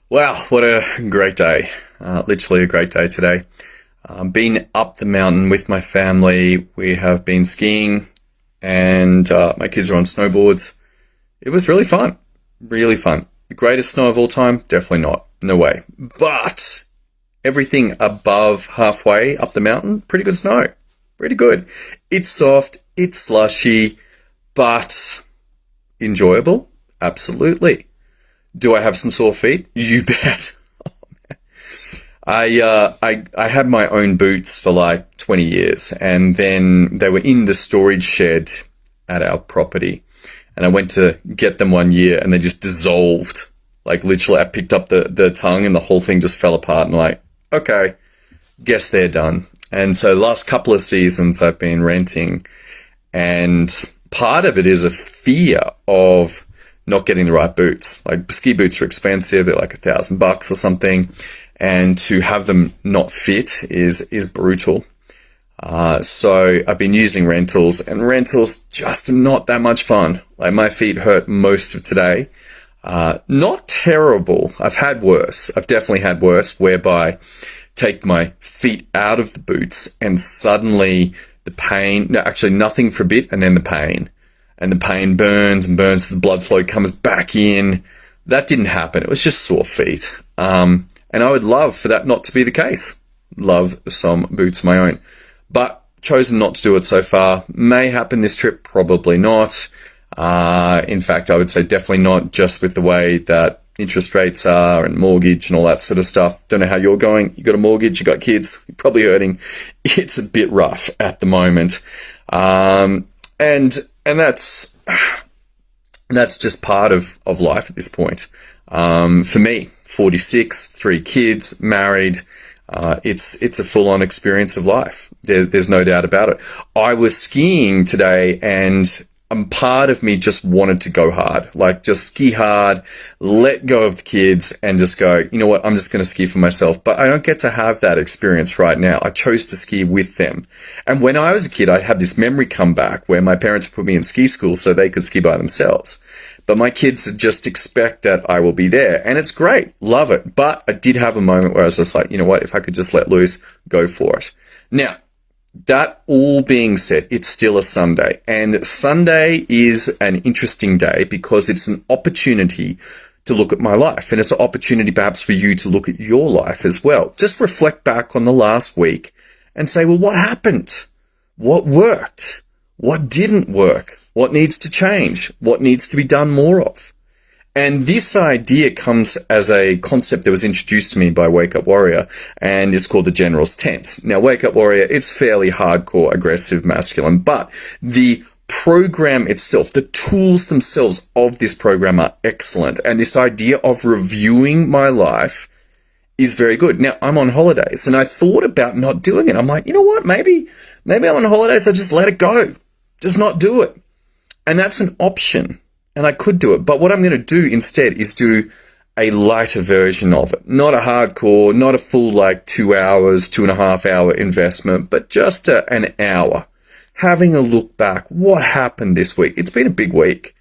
Wow, what a great day. Literally a great day today. Been up the mountain with my family. We have been skiing and my kids are on snowboards. It was really fun. Really fun. The greatest snow of all time? Definitely not. No way. But everything above halfway up the mountain, pretty good snow. Pretty good. It's soft, it's slushy, but enjoyable? Absolutely. Do I have some sore feet? You bet. I had my own boots for like 20 years, and then they were in the storage shed at our property. And I went to get them one year and they just dissolved. Like literally I picked up the tongue and the whole thing just fell apart, and like, okay, guess they're done. And so the last couple of seasons I've been renting, and part of it is a fear of not getting the right boots. Like ski boots are expensive. They're like $1,000 or something. And to have them not fit is brutal. So I've been using rentals, and rentals just not that much fun. Like my feet hurt most of today. Not terrible. I've had worse. I've definitely had worse, whereby take my feet out of the boots and suddenly the pain, no, actually nothing for a bit, and then the pain. And the pain burns and burns, the blood flow comes back in. That didn't happen. It was just sore feet. And I would love for that not to be the case. Love some boots of my own. But chosen not to do it so far. May happen this trip, probably not. In fact, I would say definitely not, just with the way that interest rates are and mortgage and all that sort of stuff. Don't know how you're going. You got a mortgage, you got kids, you're probably hurting. It's a bit rough at the moment. And that's just part of life at this point. For me, 46, 3 kids, married, it's a full-on experience of life. There's no doubt about it. I was skiing today, and part of me just wanted to go hard, like just ski hard, let go of the kids and just go, you know what, I'm just going to ski for myself. But I don't get to have that experience right now. I chose to ski with them. And when I was a kid, I had this memory come back where my parents put me in ski school so they could ski by themselves. But my kids just expect that I will be there, and it's great. Love it. But I did have a moment where I was just like, you know what, if I could just let loose, go for it. Now, that all being said, it's still a Sunday, and Sunday is an interesting day because it's an opportunity to look at my life, and it's an opportunity perhaps for you to look at your life as well. Just reflect back on the last week and say, well, what happened? What worked? What didn't work? What needs to change? What needs to be done more of? And this idea comes as a concept that was introduced to me by Wake Up Warrior, and it's called the General's Tent. Now, Wake Up Warrior, it's fairly hardcore, aggressive, masculine, but the program itself, the tools themselves of this program are excellent. And this idea of reviewing my life is very good. Now, I'm on holidays, and I thought about not doing it. I'm like, you know what? Maybe I'm on holidays. I just let it go. Just not do it. And that's an option. And I could do it. But what I'm going to do instead is do a lighter version of it. Not a hardcore, not a full like 2 hours, 2.5 hour investment, but just an hour. Having a look back. What happened this week? It's been a big week.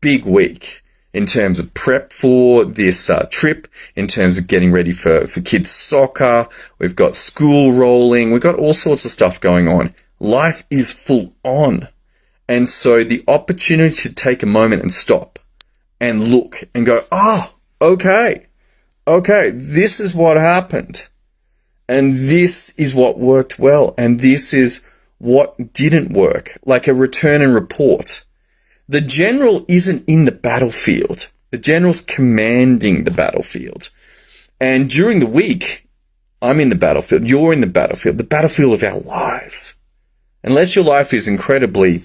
Big week in terms of prep for this trip, in terms of getting ready for kids' soccer. We've got school rolling. We've got all sorts of stuff going on. Life is full on. And so the opportunity to take a moment and stop and look and go, oh, okay, this is what happened. And this is what worked well. And this is what didn't work, like a return and report. The general isn't in the battlefield. The general's commanding the battlefield. And during the week, I'm in the battlefield. You're in the battlefield of our lives. Unless your life is incredibly,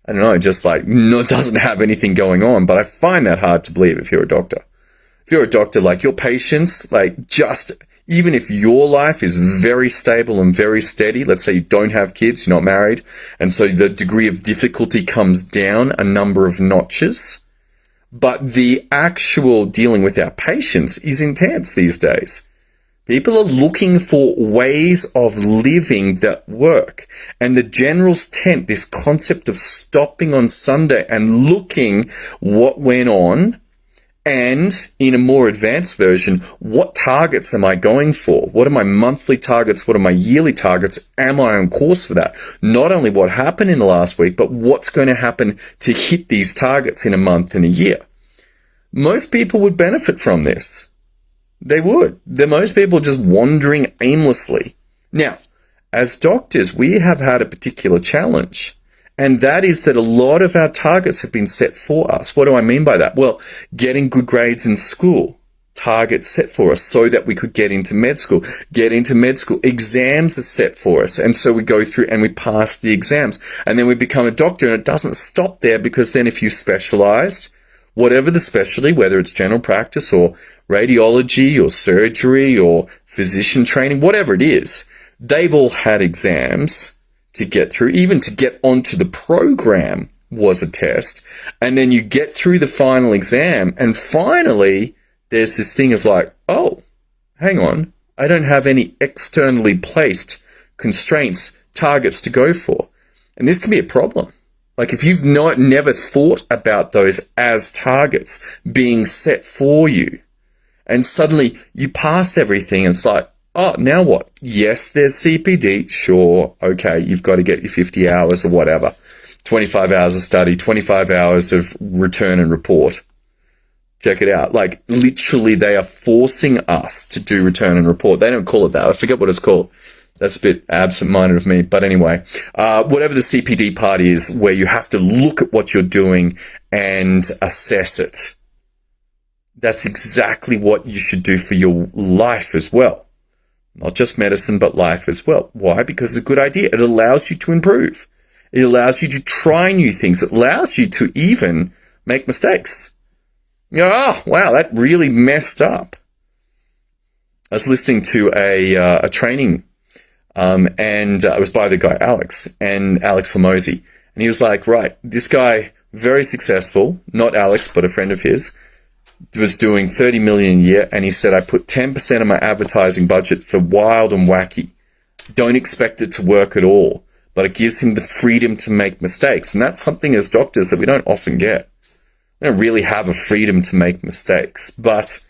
I don't know, just like doesn't have anything going on. But I find that hard to believe if you're a doctor. If you're a doctor, like your patients, like just, even if your life is very stable and very steady, let's say you don't have kids, you're not married, and so the degree of difficulty comes down a number of notches, but the actual dealing with our patients is intense these days. People are looking for ways of living that work. And the General's Tent, this concept of stopping on Sunday and looking what went on And in a more advanced version, what targets am I going for? What are my monthly targets? What are my yearly targets? Am I on course for that? Not only what happened in the last week, but what's going to happen to hit these targets in a month and a year. Most people would benefit from this. They would. Most people are just wandering aimlessly. Now, as doctors, we have had a particular challenge. And that is that a lot of our targets have been set for us. What do I mean by that? Well, getting good grades in school, targets set for us so that we could get into med school. Exams are set for us. And so we go through and we pass the exams. And then we become a doctor. And it doesn't stop there, because then if you specialized, whatever the specialty, whether it's general practice or radiology or surgery or physician training, whatever it is, they've all had exams to get through. Even to get onto the program was a test. And then you get through the final exam, and finally there's this thing of like, oh, hang on, I don't have any externally placed constraints, targets to go for. And this can be a problem. Like if you've never thought about those as targets being set for you, and suddenly you pass everything, and it's like, oh, now what? Yes, there's CPD. Sure. Okay. You've got to get your 50 hours or whatever. 25 hours of study, 25 hours of return and report. Check it out. Like literally they are forcing us to do return and report. They don't call it that. I forget what it's called. That's a bit absent-minded of me. But anyway, whatever the CPD part is, where you have to look at what you're doing and assess it. That's exactly what you should do for your life as well. Not just medicine, but life as well. Why? Because it's a good idea. It allows you to improve. It allows you to try new things. It allows you to even make mistakes. You know, oh, wow, that really messed up. I was listening to a training, and it was by the guy Alex Hormozy. And he was like, right, this guy, very successful, not Alex, but a friend of his, was doing 30 million a year, and he said, I put 10% of my advertising budget for wild and wacky. Don't expect it to work at all, but it gives him the freedom to make mistakes. And that's something as doctors that we don't often get. We don't really have a freedom to make mistakes, but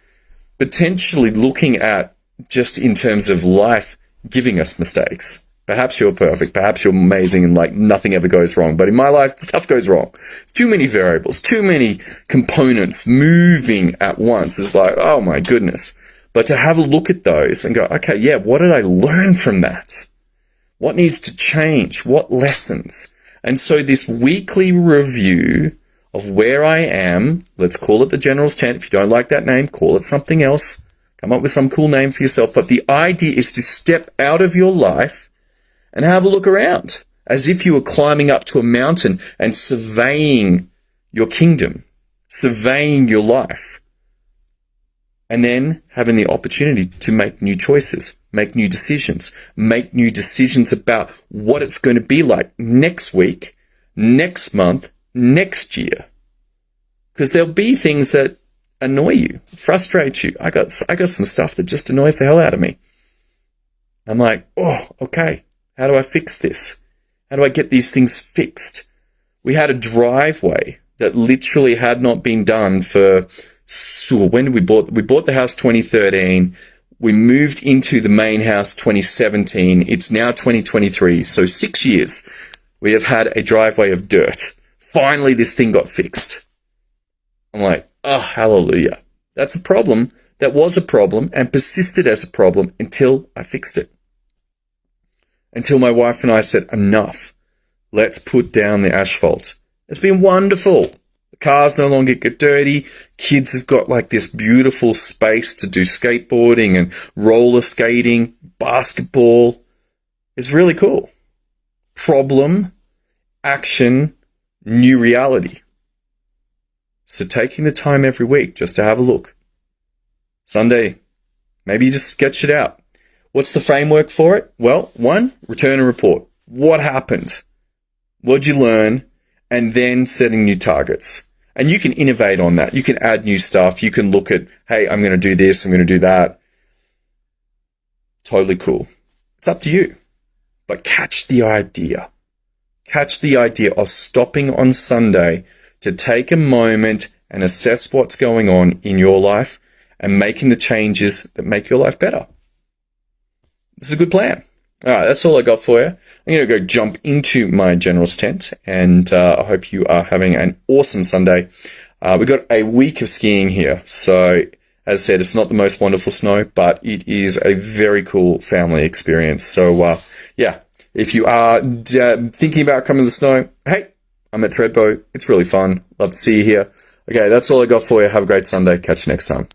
potentially looking at just in terms of life giving us mistakes. Perhaps you're perfect, perhaps you're amazing and like nothing ever goes wrong. But in my life, stuff goes wrong. It's too many variables, too many components moving at once. It's like, oh my goodness. But to have a look at those and go, okay, yeah, what did I learn from that? What needs to change? What lessons? And so this weekly review of where I am, let's call it the General's Tent. If you don't like that name, call it something else. Come up with some cool name for yourself. But the idea is to step out of your life and have a look around as if you were climbing up to a mountain and surveying your kingdom, surveying your life, and then having the opportunity to make new choices, make new decisions about what it's going to be like next week, next month, next year. Because there'll be things that annoy you, frustrate you. I got some stuff that just annoys the hell out of me. I'm like, oh, okay. How do I fix this? How do I get these things fixed? We had a driveway that literally had not been done for, when did we bought the house 2013. We moved into the main house 2017. It's now 2023. So 6 years we have had a driveway of dirt. Finally, this thing got fixed. I'm like, oh, hallelujah. That's a problem. That was a problem and persisted as a problem until I fixed it. Until my wife and I said, enough. Let's put down the asphalt. It's been wonderful. The cars no longer get dirty. Kids have got like this beautiful space to do skateboarding and roller skating, basketball. It's really cool. Problem, action, new reality. So taking the time every week just to have a look. Sunday, maybe you just sketch it out. What's the framework for it? Well, 1, return and report. What happened? What'd you learn? And then setting new targets. And you can innovate on that. You can add new stuff. You can look at, hey, I'm going to do this. I'm going to do that. Totally cool. It's up to you. But catch the idea. Catch the idea of stopping on Sunday to take a moment and assess what's going on in your life and making the changes that make your life better. This is a good plan. All right, that's all I got for you. I'm going to go jump into my general's tent, and I hope you are having an awesome Sunday. We've got a week of skiing here. So, as I said, it's not the most wonderful snow, but it is a very cool family experience. So, yeah, if you are thinking about coming to the snow, hey, I'm at Thredbo. It's really fun. Love to see you here. Okay, that's all I got for you. Have a great Sunday. Catch you next time.